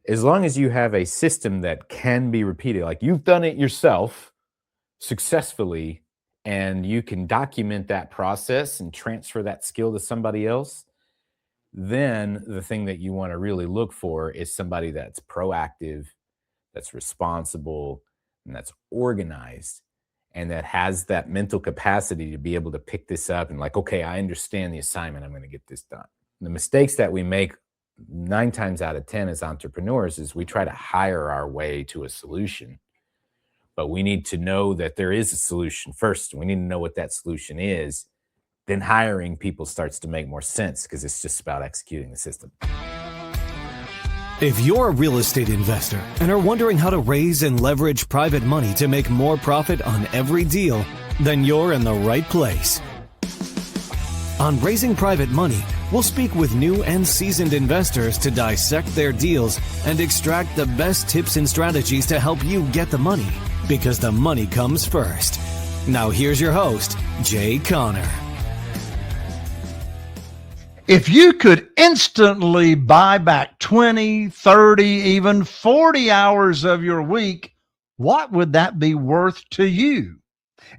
as long as you have a system that can be repeated, like you've done it yourself successfully, and you can document that process and transfer that skill to somebody else, then the thing that you want to really look for is somebody that's proactive, that's responsible, and that's organized, and that has that mental capacity to be able to pick this up and like, okay, I understand the assignment. I'm going to get this done. The mistakes that we make 9 times out of 10 as entrepreneurs is we try to hire our way to a solution, but we need to know that there is a solution first. We need to know what that solution is. Then hiring people starts to make more sense because it's just about executing the system. If you're a real estate investor and are wondering how to raise and leverage private money to make more profit on every deal, then you're in the right place. On Raising Private Money, we'll speak with new and seasoned investors to dissect their deals and extract the best tips and strategies to help you get the money, because the money comes first. Now here's your host, Jay Conner. If you could instantly buy back 20, 30, even 40 hours of your week, what would that be worth to you?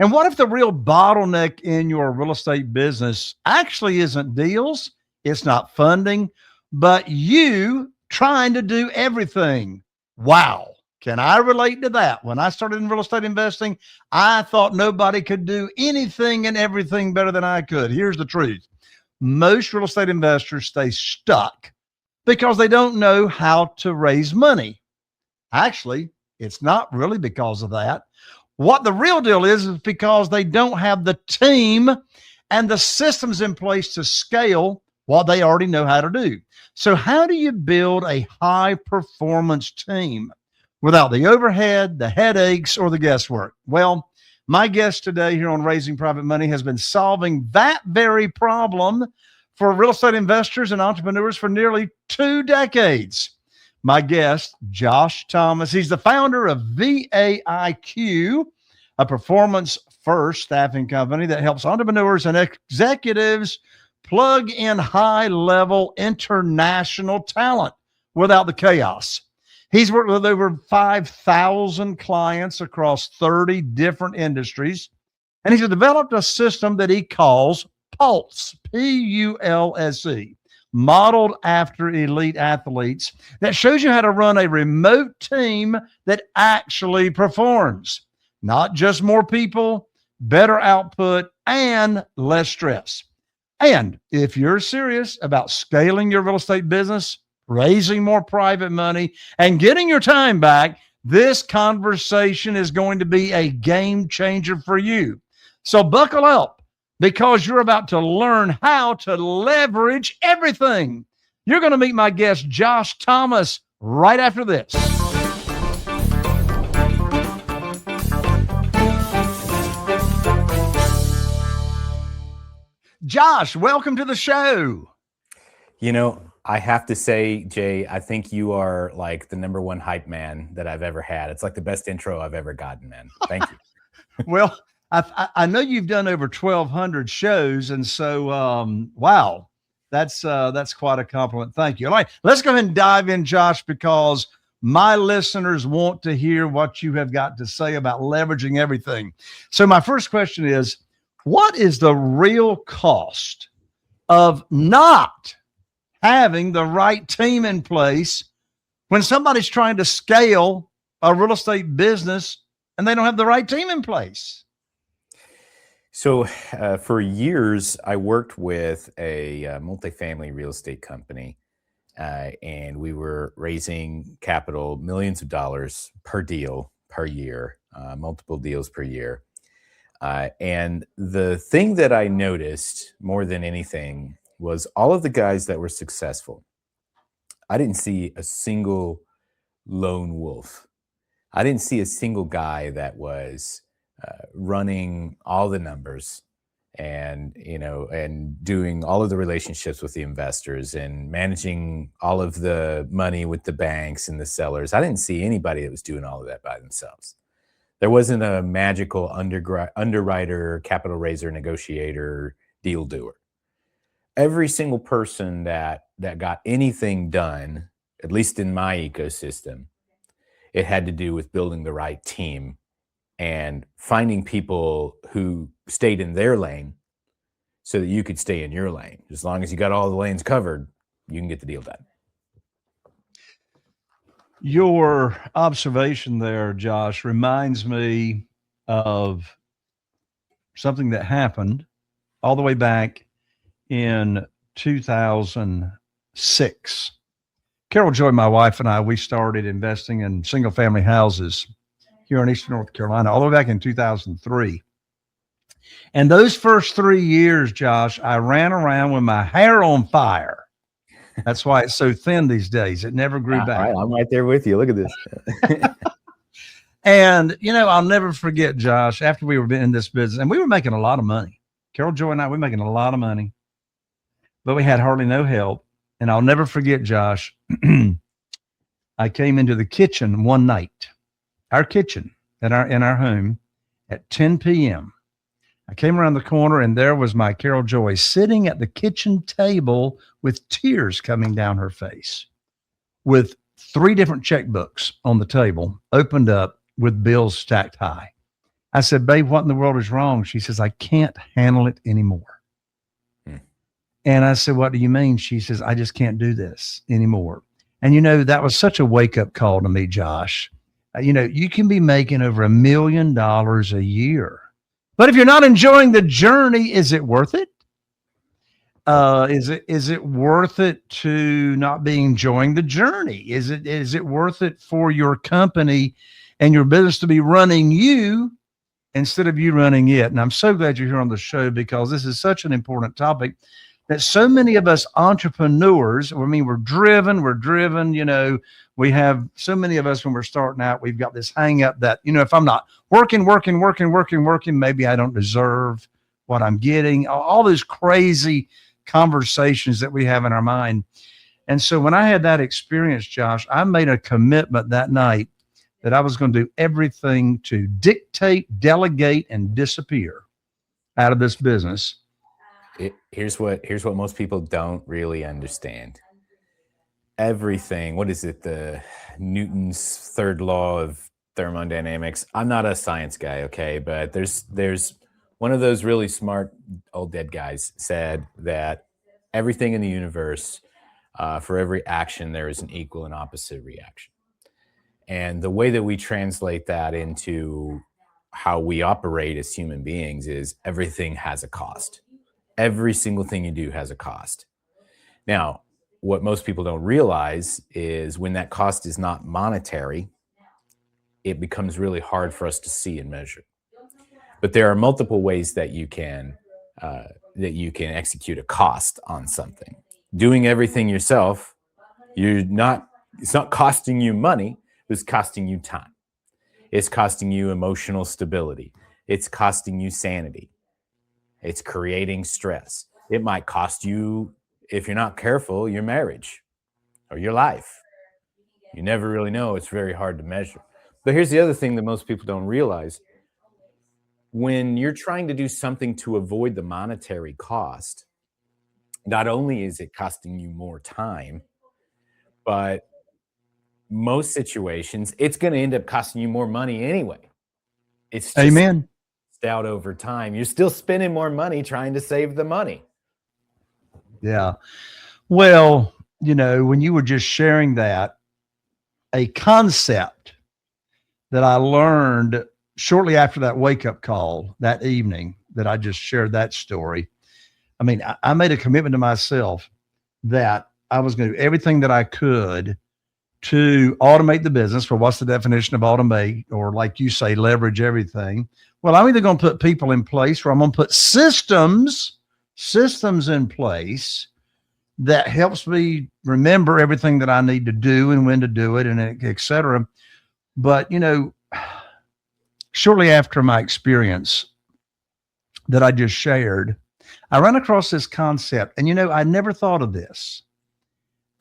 And what if the real bottleneck in your real estate business actually isn't deals, it's not funding, but you trying to do everything? Wow. Can I relate to that? When I started in real estate investing, I thought nobody could do anything and everything better than I could. Here's the truth. Most real estate investors stay stuck because they don't know how to raise money. Actually, it's not really because of that. What the real deal is because they don't have the team and the systems in place to scale what they already know how to do. So how do you build a high performance team without the overhead, the headaches, or the guesswork? Well, my guest today here on Raising Private Money has been solving that very problem for real estate investors and entrepreneurs for nearly 2 decades. My guest, Josh Thomas, he's the founder of VAIQ, a performance-first staffing company that helps entrepreneurs and executives plug in high-level international talent without the chaos. He's worked with over 5,000 clients across 30 different industries, and he's developed a system that he calls Pulse, P-U-L-S-E, modeled after elite athletes, that shows you how to run a remote team that actually performs. Not just more people, better output, and less stress. And if you're serious about scaling your real estate business, raising more private money, and getting your time back, this conversation is going to be a game changer for you. So buckle up, because you're about to learn how to leverage everything. You're going to meet my guest, Josh Thomas, right after this. Josh, welcome to the show. You know, I have to say, Jay, I think you are like the number one hype man that I've ever had. It's like the best intro I've ever gotten, man. Thank you. Well, I know you've done over 1,200 shows, and so wow, that's quite a compliment. Thank you. All right, let's go ahead and dive in, Josh, because my listeners want to hear what you have got to say about leveraging everything. So my first question is, what is the real cost of not having the right team in place when somebody's trying to scale a real estate business and they don't have the right team in place? So for years, I worked with a multifamily real estate company, and we were raising capital, millions of dollars per deal per year, multiple deals per year. And the thing that I noticed more than anything was all of the guys that were successful. I didn't see a single lone wolf. I didn't see a single guy that was running all the numbers and, and doing all of the relationships with the investors and managing all of the money with the banks and the sellers. I didn't see anybody that was doing all of that by themselves. There wasn't a magical underwriter, capital raiser, negotiator, deal doer. Every single person that got anything done at least in my ecosystem, it had to do with building the right team and finding people who stayed in their lane so that you could stay in your lane. As long as you got all the lanes covered, you can get the deal done. Your observation there, Josh, reminds me of something that happened all the way back in 2006. Carol Joy, my wife, and I, we started investing in single family houses here in Eastern North Carolina all the way back in 2003. And those first 3 years, Josh, I ran around with my hair on fire. That's why it's so thin these days. It never grew back. Right, I'm right there with you. Look at this. And, I'll never forget, Josh, after we were in this business, and we were making a lot of money. Carol Joy and I, we were making a lot of money, but we had hardly no help. And I'll never forget, Josh, I came into the kitchen one night, our kitchen in our home at 10 p.m. I came around the corner and there was my Carol Joy sitting at the kitchen table with tears coming down her face, with 3 different checkbooks on the table, opened up with bills stacked high. I said, babe, what in the world is wrong? She says, I can't handle it anymore. And I said, what do you mean? She says, I just can't do this anymore. And, that was such a wake-up call to me, Josh. You can be making over $1 million a year. But if you're not enjoying the journey, is it worth it? Is it worth it to not be enjoying the journey? Is it worth it for your company and your business to be running you instead of you running it? And I'm so glad you're here on the show, because this is such an important topic that so many of us entrepreneurs, we're driven, we have so many of us when we're starting out, we've got this hang up that, if I'm not working, maybe I don't deserve what I'm getting, all those crazy conversations that we have in our mind. And so when I had that experience, Josh, I made a commitment that night that I was going to do everything to dictate, delegate, and disappear out of this business. Here's what most people don't really understand. Everything, what is it? The Newton's third law of thermodynamics. I'm not a science guy, okay, but there's one of those really smart old dead guys said that everything in the universe, for every action, there is an equal and opposite reaction. And the way that we translate that into how we operate as human beings is everything has a cost. Every single thing you do has a cost. Now, what most people don't realize is when that cost is not monetary, it becomes really hard for us to see and measure. But there are multiple ways that you can execute a cost on something. Doing everything yourself, it's not costing you money, it's costing you time. It's costing you emotional stability. It's costing you sanity. It's creating stress. It might cost you, if you're not careful, your marriage or your life. You never really know. It's very hard to measure. But here's the other thing that most people don't realize. When you're trying to do something to avoid the monetary cost, not only is it costing you more time, but most situations, it's going to end up costing you more money anyway. It's just Amen. Out over time. You're still spending more money trying to save the money. Yeah. Well, when you were just sharing that, a concept that I learned shortly after that wake-up call that evening that I just shared that story. I made a commitment to myself that I was going to do everything that I could to automate the business. Well, what's the definition of automate? Or like you say, leverage everything. Well, I'm either going to put people in place or I'm going to put systems in place that helps me remember everything that I need to do and when to do it and et cetera. But, shortly after my experience that I just shared, I ran across this concept. And, I never thought of this.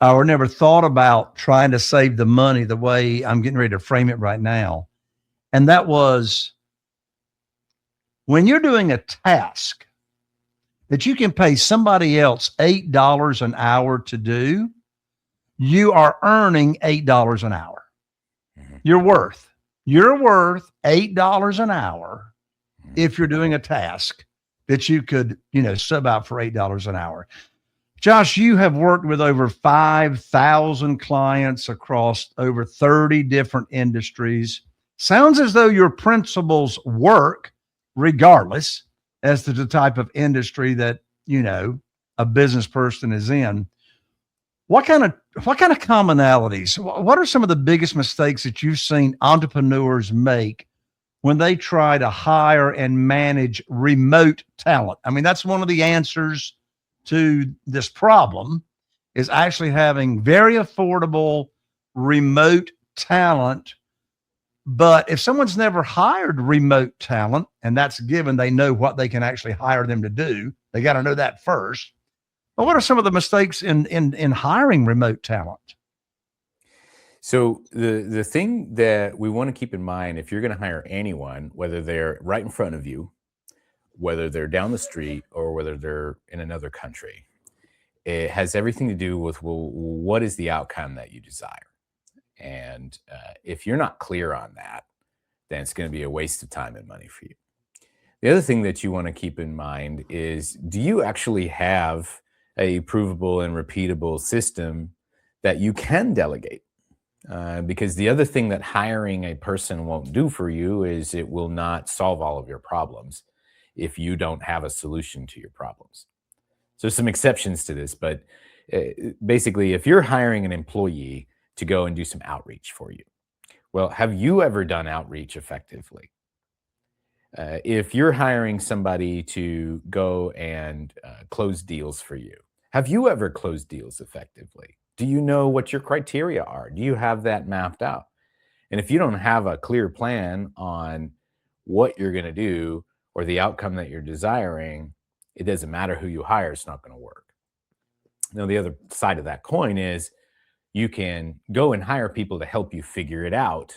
Or never thought about trying to save the money the way I'm getting ready to frame it right now. And that was, when you're doing a task that you can pay somebody else $8 an hour to do, you are earning $8 an hour. Mhm. You're worth $8 an hour if you're doing a task that you could, sub out for $8 an hour. Josh, you have worked with over 5,000 clients across over 30 different industries. Sounds as though your principles work regardless as to the type of industry that, a business person is in. What kind of commonalities? What are some of the biggest mistakes that you've seen entrepreneurs make when they try to hire and manage remote talent? I mean, that's one of the answers to this problem, is actually having very affordable remote talent. But if someone's never hired remote talent, and that's given, they know what they can actually hire them to do. They got to know that first. But what are some of the mistakes in hiring remote talent? So the thing that we want to keep in mind, if you're going to hire anyone, whether they're right in front of you, whether they're down the street, or whether they're in another country, it has everything to do with, well, what is the outcome that you desire? And if you're not clear on that, then it's going to be a waste of time and money for you. The other thing that you want to keep in mind is, do you actually have a provable and repeatable system that you can delegate? Because the other thing that hiring a person won't do for you is it will not solve all of your problems if you don't have a solution to your problems. So some exceptions to this, but basically, if you're hiring an employee to go and do some outreach for you, well, have you ever done outreach effectively? If you're hiring somebody to go and close deals for you, have you ever closed deals effectively? Do you know what your criteria are? Do you have that mapped out? And if you don't have a clear plan on what you're going to do or the outcome that you're desiring, it doesn't matter who you hire, it's not going to work. Now, the other side of that coin is you can go and hire people to help you figure it out,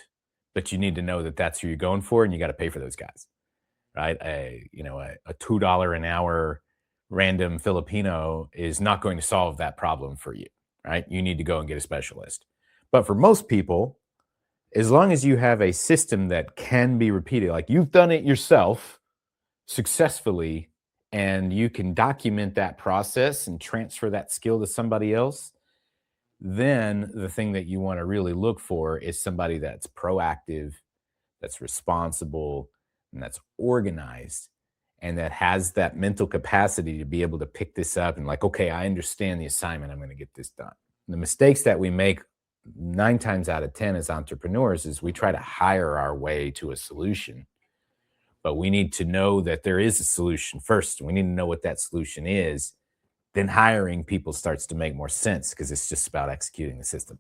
but you need to know that that's who you're going for, and you got to pay for those guys, right? A $2 an hour random Filipino is not going to solve that problem for you, right? You need to go and get a specialist. But for most people, as long as you have a system that can be repeated, like you've done it yourself successfully, and you can document that process and transfer that skill to somebody else, then the thing that you want to really look for is somebody that's proactive, that's responsible, and that's organized, and that has that mental capacity to be able to pick this up and like, okay, I understand the assignment, I'm going to get this done. The mistakes that we make 9 times out of 10 as entrepreneurs is we try to hire our way to a solution, but we need to know that there is a solution first. We need to know what that solution is. Then hiring people starts to make more sense because it's just about executing the system.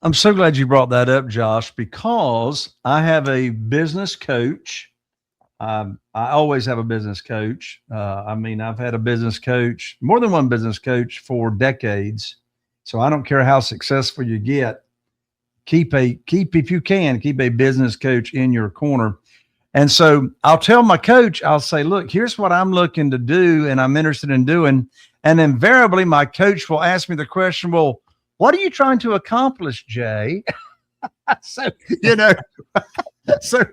I'm so glad you brought that up, Josh, because I have a business coach. I always have a business coach. I've had a business coach, more than one business coach, for decades. So I don't care how successful you get, keep if you can, keep a business coach in your corner. And so I'll tell my coach, I'll say, look, here's what I'm looking to do and I'm interested in doing. And invariably my coach will ask me the question, well, what are you trying to accomplish, Jay? So, so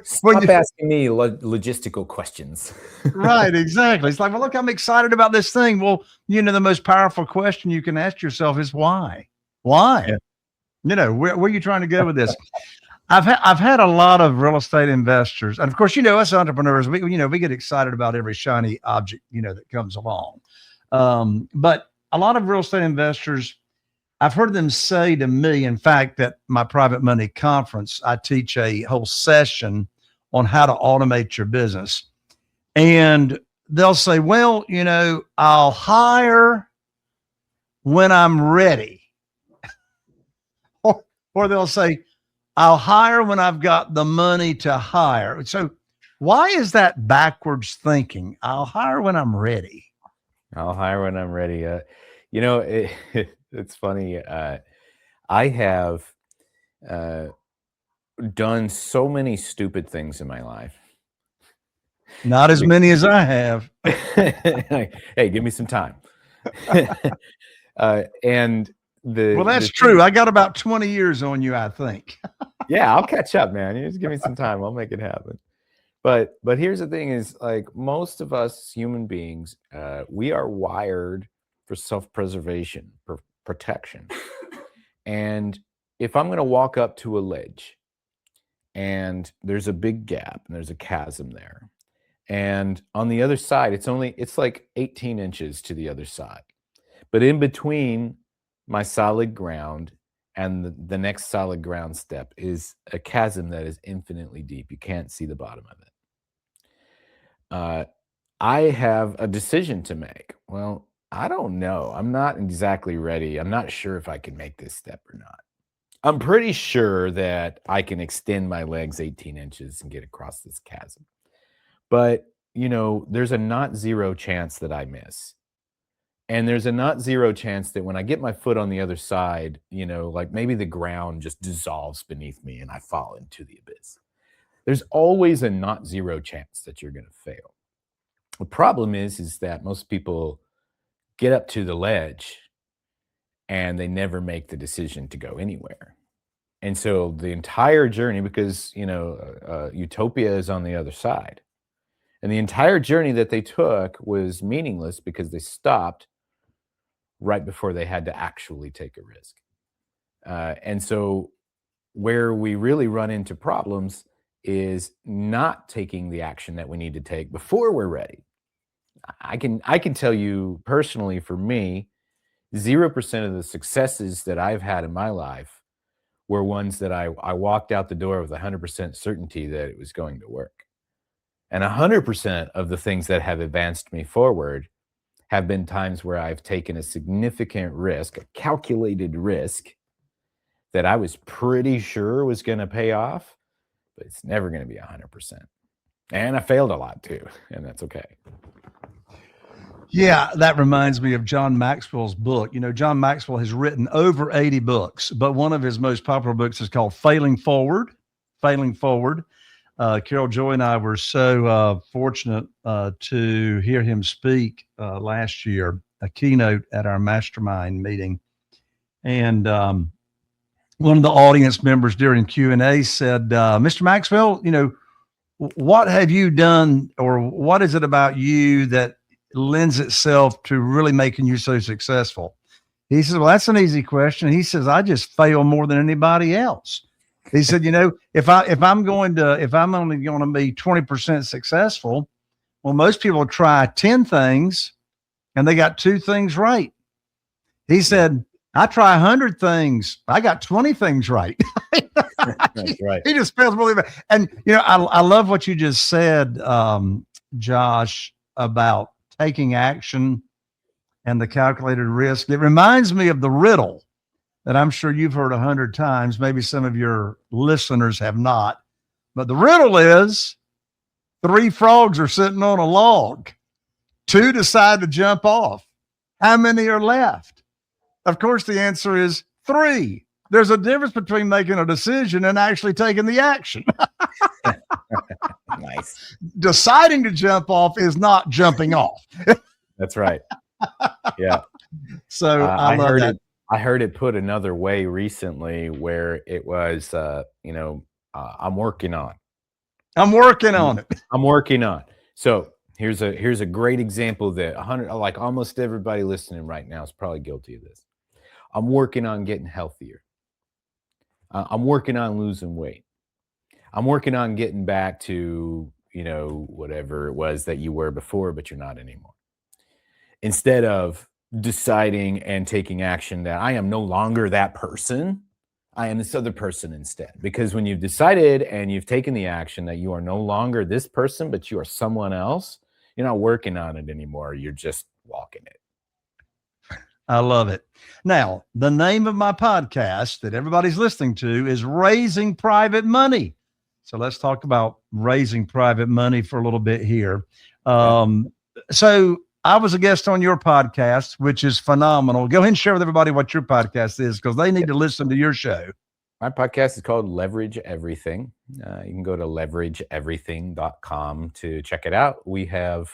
Stop asking me logistical questions. Right, exactly. It's like, well, look, I'm excited about this thing. Well, the most powerful question you can ask yourself is why? Why? Yeah. Where are you trying to go with this? I've had a lot of real estate investors, and of course, us entrepreneurs, we get excited about every shiny object, that comes along. But a lot of real estate investors, I've heard them say to me, in fact, at my private money conference, I teach a whole session on how to automate your business. And they'll say, well, I'll hire when I'm ready. Or they'll say, I'll hire when I've got the money to hire. So why is that backwards thinking? I'll hire when I'm ready. I'll hire when I'm ready. It's funny. I have done so many stupid things in my life. Not as many as I have. Hey, give me some time. And Well, that's the true. I got about 20 years on you, I think. Yeah, I'll catch up, man. You just give me some time. I'll make it happen. But here's the thing: is like most of us human beings, we are wired for self-preservation, for protection. And if I'm going to walk up to a ledge, and there's a big gap, and there's a chasm there, and on the other side, it's like 18 inches to the other side. But in between my solid ground and the next solid ground step is a chasm that is infinitely deep. You can't see the bottom of it. I have a decision to make. Well, I don't know. I'm not exactly ready. I'm not sure if I can make this step or not. I'm pretty sure that I can extend my legs 18 inches and get across this chasm. But, there's a not zero chance that I miss. And there's a not zero chance that when I get my foot on the other side, like maybe the ground just dissolves beneath me and I fall into the abyss. There's always a not zero chance that you're going to fail. The problem is that most people get up to the ledge and they never make the decision to go anywhere. And so the entire journey, because, utopia is on the other side. And the entire journey that they took was meaningless because they stopped right before they had to actually take a risk. And so where we really run into problems is not taking the action that we need to take before we're ready. I can tell you personally, for me, 0% of the successes that I've had in my life were ones that I walked out the door with 100% certainty that it was going to work. And 100% of the things that have advanced me forward have been times where I've taken a significant risk, a calculated risk that I was pretty sure was going to pay off, but it's never going to be 100%. And I failed a lot too, and that's okay. Yeah, that reminds me of John Maxwell's book. John Maxwell has written over 80 books, but one of his most popular books is called Failing Forward. Failing Forward. Carol Joy and I were so fortunate to hear him speak last year, a keynote at our mastermind meeting. And one of the audience members during Q&A said, Mr. Maxwell, what have you done, or what is it about you that lends itself to really making you so successful? He says, well, that's an easy question. He says, I just fail more than anybody else. He said, if I'm only going to be 20% successful, well, most people try 10 things and they got 2 things right. He said, I try 100 things. I got 20 things right. That's right. He just fails really bad. And, I love what you just said, Josh, about taking action and the calculated risk. It reminds me of the riddle that I'm sure you've heard 100 times. Maybe some of your listeners have not. But the riddle is 3 frogs are sitting on a log. 2 decide to jump off. How many are left? Of course, the answer is 3. There's a difference between making a decision and actually taking the action. Nice. Deciding to jump off is not jumping off. That's right. Yeah. So I love that. I heard it put another way recently where it was, I'm working on. I'm working on it. I'm working on. So here's a great example that like almost everybody listening right now is probably guilty of this. I'm working on getting healthier. I'm working on losing weight. I'm working on getting back to, whatever it was that you were before, but you're not anymore. Instead of deciding and taking action that I am no longer that person, I am this other person instead. Because when you've decided and you've taken the action that you are no longer this person, but you are someone else, you're not working on it anymore. You're just walking it. I love it. Now, the name of my podcast that everybody's listening to is Raising Private Money. So let's talk about raising private money for a little bit here. So I was a guest on your podcast, which is phenomenal. Go ahead and share with everybody what your podcast is, because they need to listen to your show. My podcast is called Leverage Everything. You can go to leverageeverything.com to check it out. We have,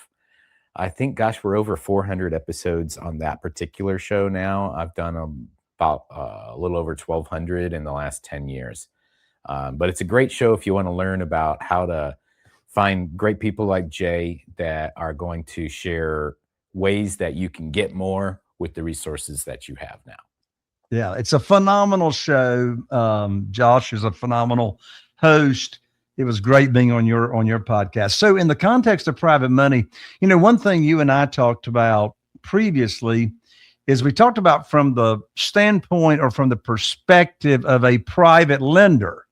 I think, we're over 400 episodes on that particular show now. I've done about a little over 1,200 in the last 10 years. But it's a great show if you want to learn about how to find great people like Jay that are going to share ways that you can get more with the resources that you have now. Yeah, it's a phenomenal show. Josh is a phenomenal host. It was great being on your podcast. So in the context of private money, one thing you and I talked about previously is we talked about from the standpoint or from the perspective of a private lender.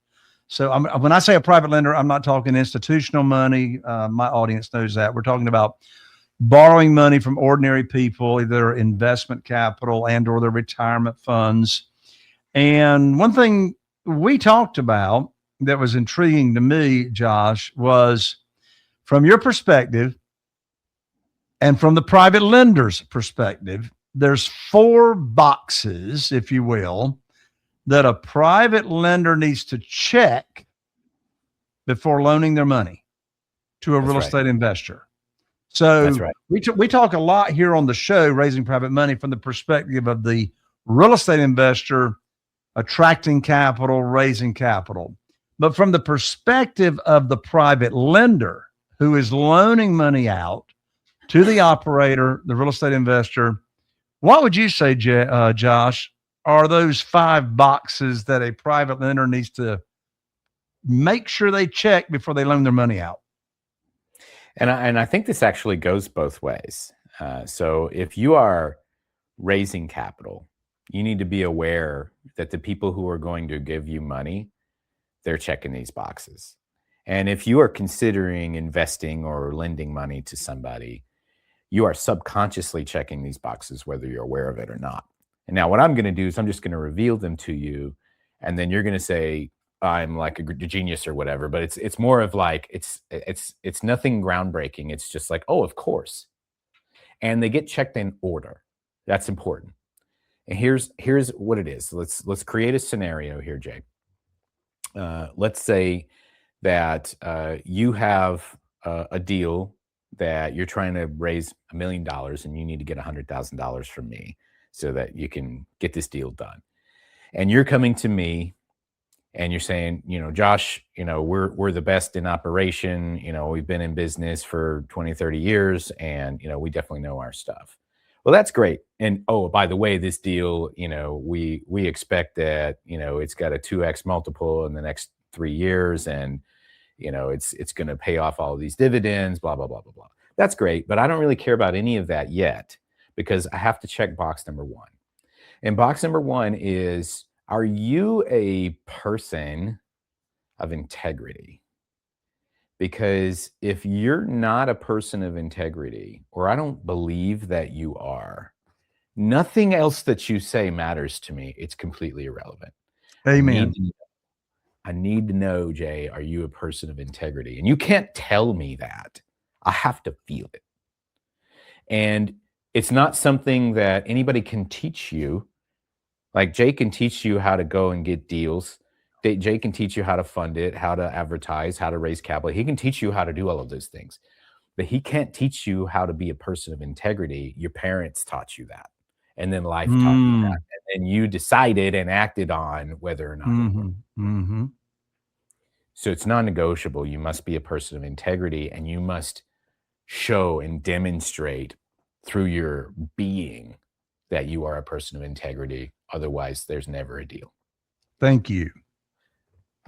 So when I say a private lender, I'm not talking institutional money. My audience knows that. We're talking about borrowing money from ordinary people, either investment capital and or their retirement funds. And one thing we talked about that was intriguing to me, Josh, was from your perspective and from the private lender's perspective, there's 4 boxes, if you will, that a private lender needs to check before loaning their money to a real estate investor. So That's right. we talk a lot here on the show, Raising Private Money, from the perspective of the real estate investor attracting capital, raising capital. But from the perspective of the private lender who is loaning money out to the operator, the real estate investor, what would you say, Josh, are those 5 boxes that a private lender needs to make sure they check before they loan their money out? And I think this actually goes both ways. So if you are raising capital, you need to be aware that the people who are going to give you money, they're checking these boxes. And if you are considering investing or lending money to somebody, you are subconsciously checking these boxes, whether you're aware of it or not. And now what I'm going to do is I'm just going to reveal them to you. And then you're going to say, I'm like a genius or whatever, but it's more of like, it's nothing groundbreaking. It's just like, oh, of course. And they get checked in order. That's important. And here's what it is. Let's create a scenario here, Jay. Let's say that you have a deal that you're trying to raise $1 million and you need to get $100,000 from me so that you can get this deal done. And you're coming to me and you're saying, Josh, we're the best in operation. We've been in business for 20, 30 years and, we definitely know our stuff. Well, that's great. And, oh, by the way, this deal, we expect that, it's got a 2x multiple in the next 3 years and, it's going to pay off all of these dividends, blah, blah, blah, blah, blah. That's great. But I don't really care about any of that yet because I have to check box number 1. And box number 1 is, are you a person of integrity? Because if you're not a person of integrity, or I don't believe that you are, nothing else that you say matters to me. It's completely irrelevant. Amen. I need to know, Jay, are you a person of integrity? And you can't tell me that. I have to feel it. And it's not something that anybody can teach you. Like Jay can teach you how to go and get deals. Jay can teach you how to fund it, how to advertise, how to raise capital. He can teach you how to do all of those things. But he can't teach you how to be a person of integrity. Your parents taught you that. And then life taught you that. And then you decided and acted on whether or not it worked. So it's non-negotiable. You must be a person of integrity and you must show and demonstrate through your being that you are a person of integrity. Otherwise, there's never a deal. Thank you.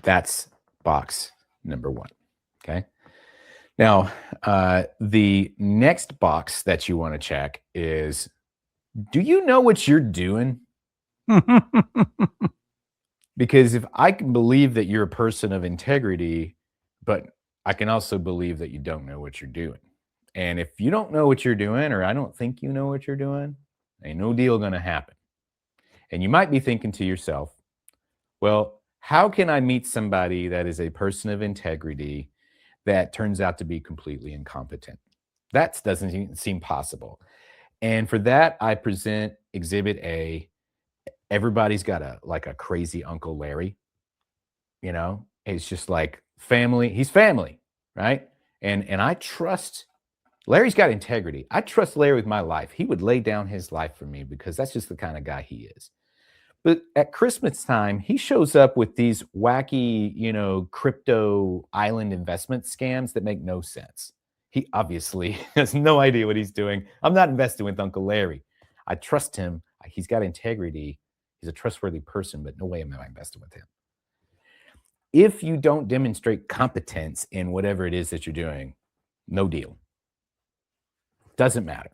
That's box number 1. Okay. Now, the next box that you want to check is, do you know what you're doing? Because if I can believe that you're a person of integrity, but I can also believe that you don't know what you're doing. And if you don't know what you're doing, or I don't think you know what you're doing, ain't no deal going to happen. And you might be thinking to yourself, well, how can I meet somebody that is a person of integrity that turns out to be completely incompetent? That doesn't seem possible. And for that, I present Exhibit A. Everybody's got a crazy Uncle Larry. It's just like family. He's family, right? And I trust Larry's got integrity. I trust Larry with my life. He would lay down his life for me because that's just the kind of guy he is. But at Christmas time, he shows up with these wacky, crypto island investment scams that make no sense. He obviously has no idea what he's doing. I'm not investing with Uncle Larry. I trust him. He's got integrity. He's a trustworthy person, but no way am I investing with him. If you don't demonstrate competence in whatever it is that you're doing, no deal. Doesn't matter.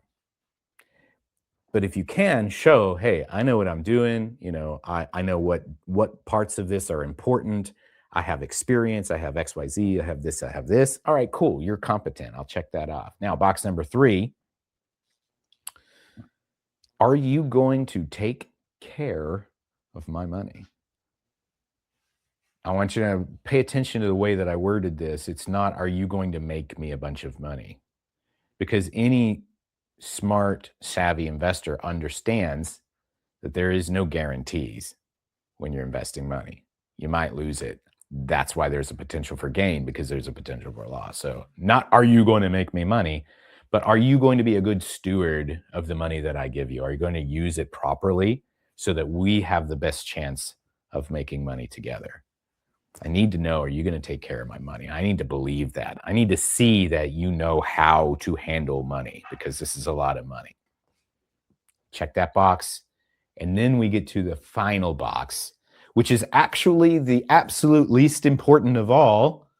But if you can show, hey, I know what I'm doing, I know what parts of this are important. I have experience, I have XYZ, I have this, I have this. All right, cool. You're competent. I'll check that off. Now, box number 3. Are you going to take care of my money? I want you to pay attention to the way that I worded this. It's not, are you going to make me a bunch of money? Because any smart, savvy investor understands that there is no guarantees when you're investing money. You might lose it. That's why there's a potential for gain, because there's a potential for loss. So not, are you going to make me money, but are you going to be a good steward of the money that I give you? Are you going to use it properly so that we have the best chance of making money together? I need to know, are you going to take care of my money? I need to believe that. I need to see that you know how to handle money, because this is a lot of money. Check that box. And then we get to the final box, which is actually the absolute least important of all.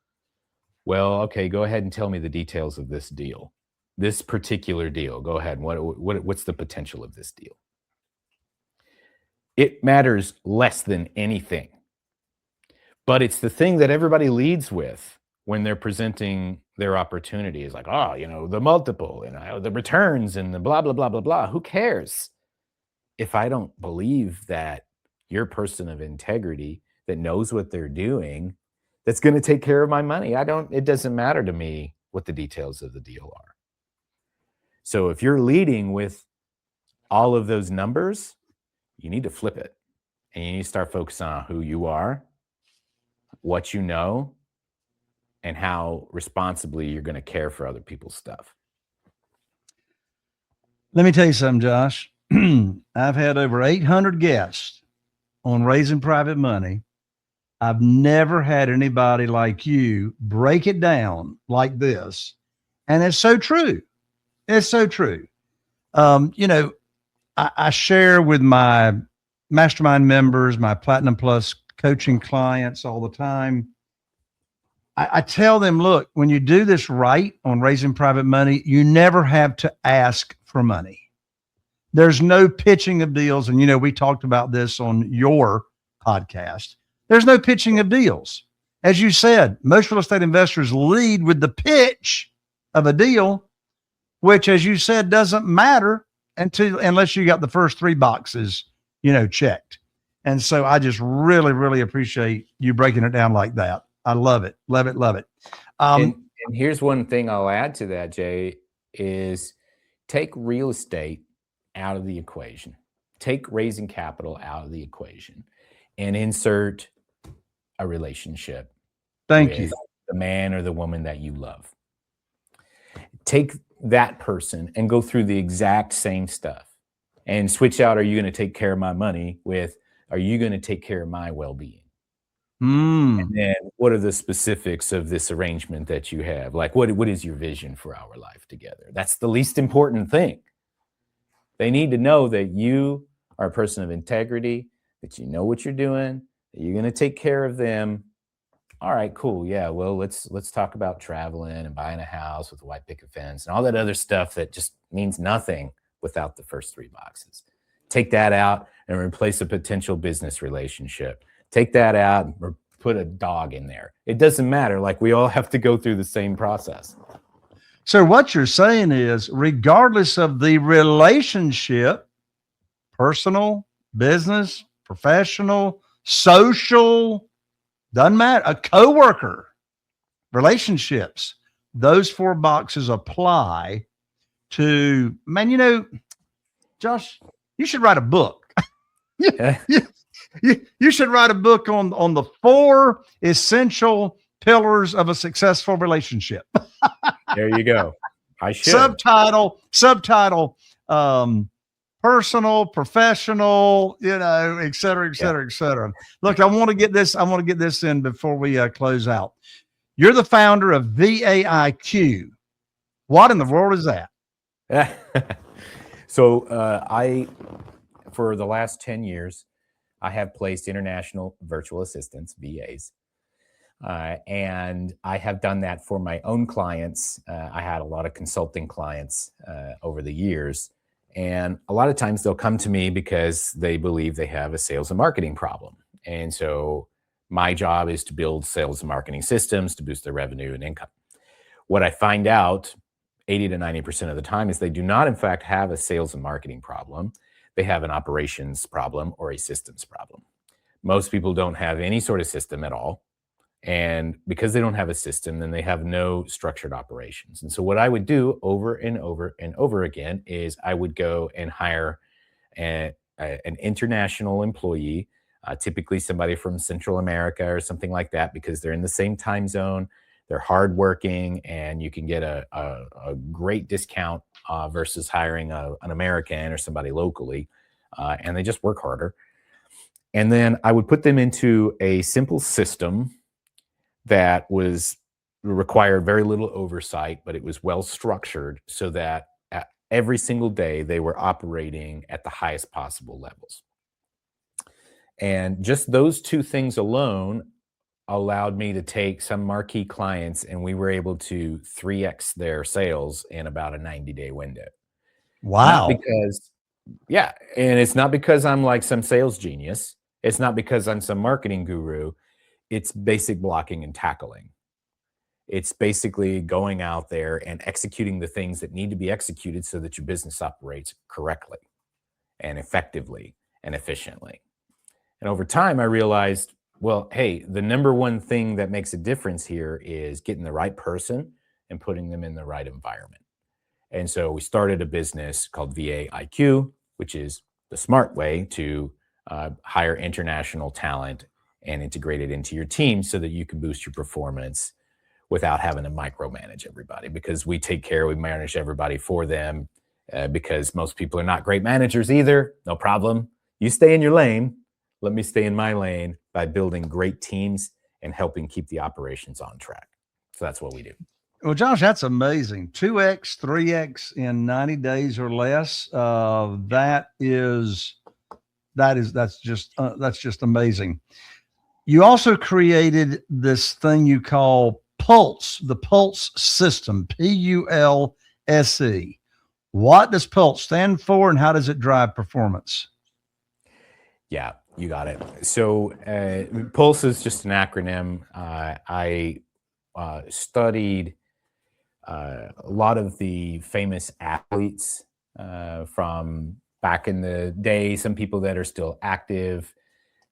Well, okay, go ahead and tell me the details of this deal, this particular deal. Go ahead. What's the potential of this deal? It matters less than anything. But it's the thing that everybody leads with when they're presenting their opportunity. Is like, the multiple and the returns and the blah, blah, blah, blah, blah. Who cares? If I don't believe that you're a person of integrity that knows what they're doing, that's going to take care of my money, it doesn't matter to me what the details of the deal are. So if you're leading with all of those numbers, you need to flip it. And you need to start focusing on who you are, what you know, and how responsibly you're going to care for other people's stuff. Let me tell you something, Josh. I've had over 800 guests on Raising Private Money. I've never had anybody like you break it down like this. And it's so true. It's so true. I share with my mastermind members, my Platinum Plus coaching clients all the time. I tell them, look, when you do this right on Raising Private Money, you never have to ask for money. There's no pitching of deals. And, we talked about this on your podcast. There's no pitching of deals. As you said, most real estate investors lead with the pitch of a deal, which, as you said, doesn't matter unless you got the first 3 boxes, checked. And so I just really, really appreciate you breaking it down like that. I love it. Love it. Love it. And here's one thing I'll add to that, Jay, is take real estate out of the equation. Take raising capital out of the equation and insert a relationship. Thank you. The man or the woman that you love. Take that person and go through the exact same stuff and switch out, are you going to take care of my money, with, are you going to take care of my well-being? And then what are the specifics of this arrangement that you have? Like, what is your vision for our life together? That's the least important thing. They need to know that you are a person of integrity, that you know what you're doing, that you're going to take care of them. All right, cool. Yeah, well, let's talk about traveling and buying a house with a white picket fence and all that other stuff that just means nothing without the first 3 boxes. Take that out and replace a potential business relationship. Take that out or put a dog in there. It doesn't matter. Like, we all have to go through the same process. So what you're saying is, regardless of the relationship, personal, business, professional, social, doesn't matter, a coworker, relationships, those 4 boxes apply to, Josh, you should write a book. You should write a book on the 4 essential pillars of a successful relationship. There you go. I should. Subtitle, personal, professional, et cetera, et Yeah. cetera, et cetera. Look, I want to get this in before we close out. You're the founder of VAIQ. What in the world is that? So for the last 10 years, I have placed international virtual assistants, VAs, and I have done that for my own clients. I had a lot of consulting clients over the years, and a lot of times they'll come to me because they believe they have a sales and marketing problem. And so my job is to build sales and marketing systems to boost their revenue and income. What I find out 80 to 90% of the time is they do not, in fact, have a sales and marketing problem. They have an operations problem or a systems problem. Most people don't have any sort of system at all. And because they don't have a system, then they have no structured operations. And so what I would do over and over and over again is I would go and hire an international employee, typically somebody from Central America or something like that, because they're in the same time zone. They're hardworking, and you can get a great discount versus hiring an American or somebody locally, and they just work harder. And then I would put them into a simple system that required very little oversight, but it was well structured so that every single day they were operating at the highest possible levels. And just those two things alone allowed me to take some marquee clients, and we were able to 3x their sales in about a 90-day window. Wow. And it's not because I'm like some sales genius. It's not because I'm some marketing guru. It's basic blocking and tackling. It's basically going out there and executing the things that need to be executed so that your business operates correctly and effectively and efficiently. And over time, I realized, well, hey, the number one thing that makes a difference here is getting the right person and putting them in the right environment. And so we started a business called VAIQ, which is the smart way to hire international talent and integrate it into your team so that you can boost your performance without having to micromanage everybody, because we manage everybody for them, because most people are not great managers either. No problem. You stay in your lane. Let me stay in my lane by building great teams and helping keep the operations on track. So that's what we do. Well, Josh, that's amazing. 2x, 3x in 90 days or less. That's just amazing. You also created this thing you call Pulse, the Pulse system, PULSE. What does Pulse stand for, and how does it drive performance? Yeah, you got it. So Pulse is just an acronym. I studied a lot of the famous athletes from back in the day, some people that are still active.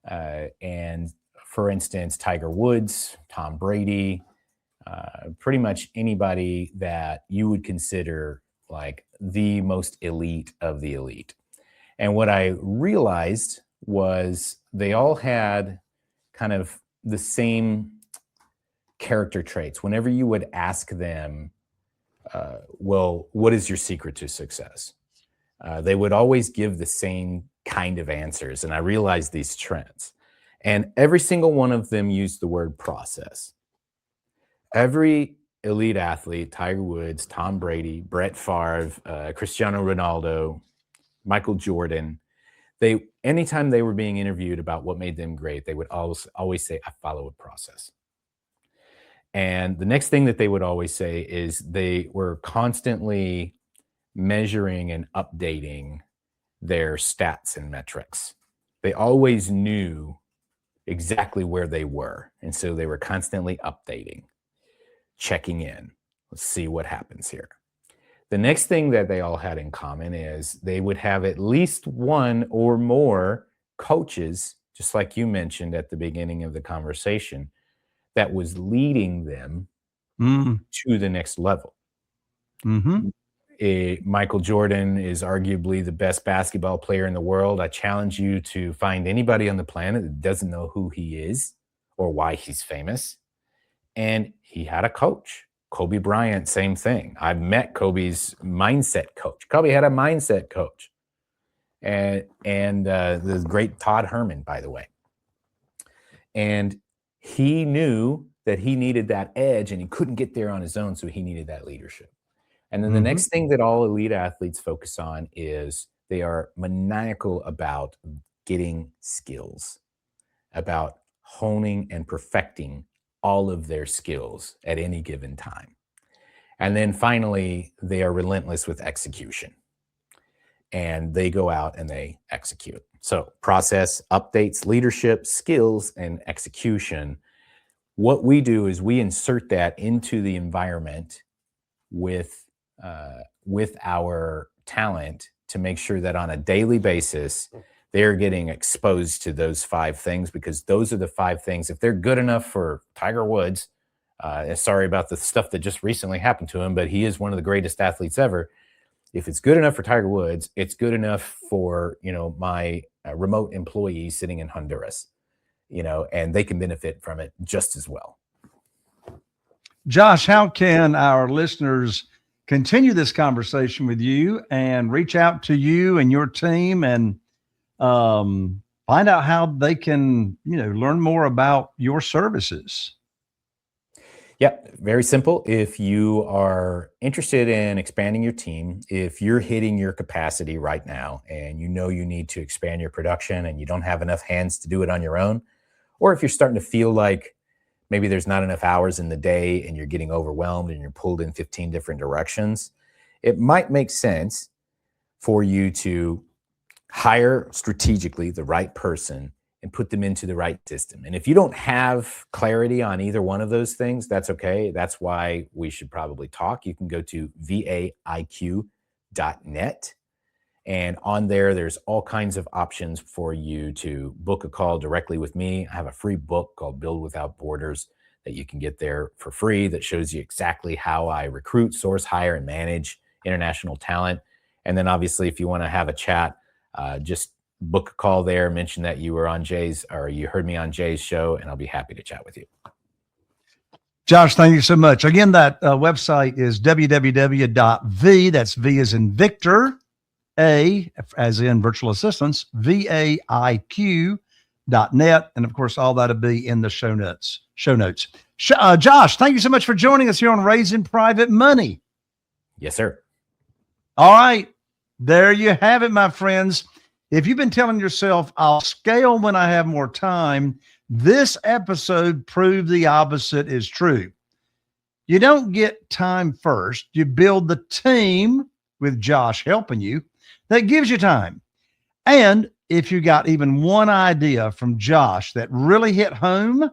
And for instance, Tiger Woods, Tom Brady, pretty much anybody that you would consider like the most elite of the elite. And what I realized was they all had kind of the same character traits. Whenever you would ask them, well, what is your secret to success? They would always give the same kind of answers. And I realized these trends. And every single one of them used the word process. Every elite athlete, Tiger Woods, Tom Brady, Brett Favre, Cristiano Ronaldo, Michael Jordan, anytime they were being interviewed about what made them great, they would always say, I follow a process. And the next thing that they would always say is they were constantly measuring and updating their stats and metrics. They always knew exactly where they were. And so they were constantly updating, checking in. Let's see what happens here. The next thing that they all had in common is they would have at least one or more coaches, just like you mentioned at the beginning of the conversation, that was leading them to the next level. Mm-hmm. Michael Jordan is arguably the best basketball player in the world. I challenge you to find anybody on the planet that doesn't know who he is or why he's famous. And he had a coach. Kobe Bryant, same thing. I've met Kobe's mindset coach. Kobe had a mindset coach. and the great Todd Herman, by the way. And he knew that he needed that edge and he couldn't get there on his own, so he needed that leadership. And then the next thing that all elite athletes focus on is they are maniacal about getting skills, about honing and perfecting all of their skills at any given time. And then finally, they are relentless with execution. And they go out and they execute. So process, updates, leadership, skills, and execution. What we do is we insert that into the environment with our talent to make sure that on a daily basis, they're getting exposed to those 5 things, because those are the 5 things. If they're good enough for Tiger Woods, sorry about the stuff that just recently happened to him, but he is one of the greatest athletes ever. If it's good enough for Tiger Woods, it's good enough for, my remote employee sitting in Honduras, and they can benefit from it just as well. Josh, how can our listeners continue this conversation with you and reach out to you and your team and find out how they can, learn more about your services? Yeah, very simple. If you are interested in expanding your team, if you're hitting your capacity right now and you need to expand your production and you don't have enough hands to do it on your own, or if you're starting to feel like maybe there's not enough hours in the day and you're getting overwhelmed and you're pulled in 15 different directions, it might make sense for you to hire strategically the right person and put them into the right system. And if you don't have clarity on either one of those things, that's okay. That's why we should probably talk. You can go to VAIQ.net. And on there's all kinds of options for you to book a call directly with me. I have a free book called Build Without Borders that you can get there for free that shows you exactly how I recruit, source, hire, and manage international talent. And then obviously, if you want to have a chat, just book a call there, mention that you were on Jay's, or you heard me on Jay's show, and I'll be happy to chat with you. Josh, thank you so much. Again, that website is www.v, that's V as in Victor, A as in virtual assistants, VAIQ.net. And of course, all that'll be in the show notes. Josh, thank you so much for joining us here on Raising Private Money. Yes, sir. All right. There you have it, my friends. If you've been telling yourself, I'll scale when I have more time, this episode proved the opposite is true. You don't get time first. You build the team with Josh helping you that gives you time. And if you got even one idea from Josh that really hit home,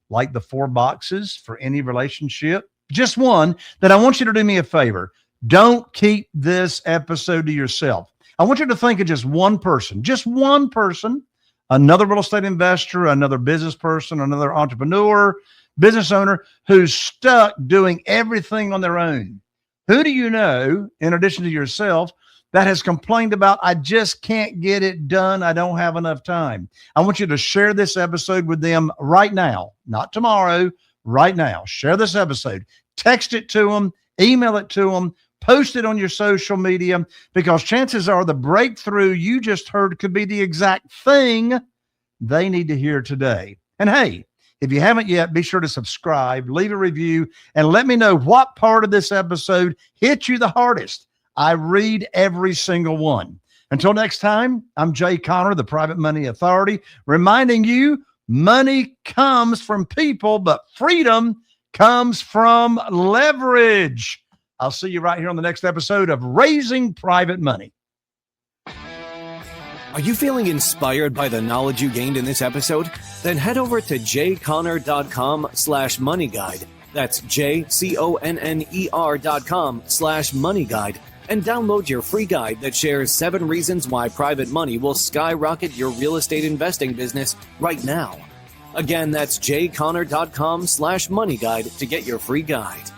like the 4 boxes for any relationship, just one, then I want you to do me a favor. Don't keep this episode to yourself. I want you to think of just one person, another real estate investor, another business person, another entrepreneur, business owner who's stuck doing everything on their own. Who do you know, in addition to yourself, that has complained about, I just can't get it done, I don't have enough time? I want you to share this episode with them right now, not tomorrow, right now. Share this episode. Text it to them, email it to them, post it on your social media, because chances are the breakthrough you just heard could be the exact thing they need to hear today. And hey, if you haven't yet, be sure to subscribe, leave a review, and let me know what part of this episode hit you the hardest. I read every single one. Until next time, I'm Jay Conner, the Private Money Authority, reminding you money comes from people, but freedom comes from leverage. I'll see you right here on the next episode of Raising Private Money. Are you feeling inspired by the knowledge you gained in this episode? Then head over to jconner.com/moneyguide. That's jconner.com/moneyguide and download your free guide that shares 7 reasons why private money will skyrocket your real estate investing business right now. Again, that's jconner.com/moneyguide to get your free guide.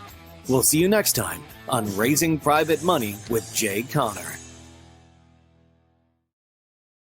We'll see you next time on Raising Private Money with Jay Conner.